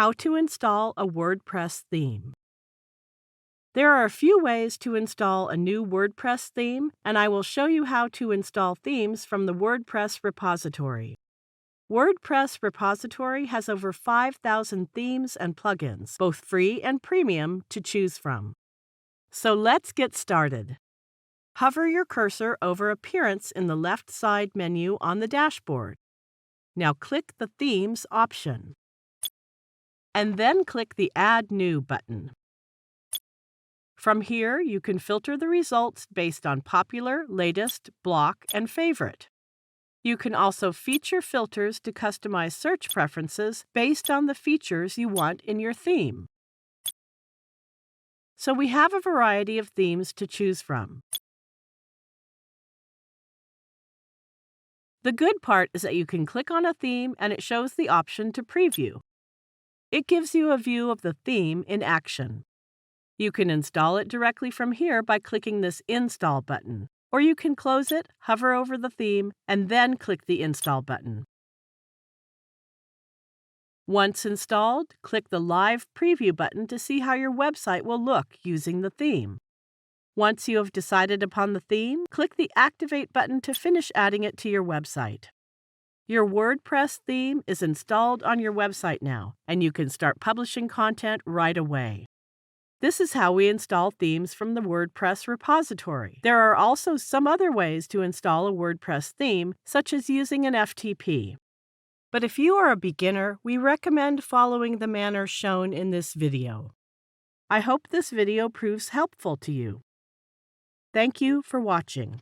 How to install a WordPress theme. There are a few ways to install a new WordPress theme, and I will show you how to install themes from the WordPress repository. WordPress repository has over 5,000 themes and plugins, both free and premium, to choose from. So let's get started. Hover your cursor over Appearance in the left side menu on the dashboard. Now click the Themes option, and then click the Add New button. From here, you can filter the results based on popular, latest, block, and favorite. You can also feature filters to customize search preferences based on the features you want in your theme. So we have a variety of themes to choose from. The good part is that you can click on a theme and it shows the option to preview. It gives you a view of the theme in action. You can install it directly from here by clicking this Install button, or you can close it, hover over the theme, and then click the Install button. Once installed, click the Live Preview button to see how your website will look using the theme. Once you have decided upon the theme, click the Activate button to finish adding it to your website. Your WordPress theme is installed on your website now, and you can start publishing content right away. This is how we install themes from the WordPress repository. There are also some other ways to install a WordPress theme, such as using an FTP. But if you are a beginner, we recommend following the manner shown in this video. I hope this video proves helpful to you. Thank you for watching.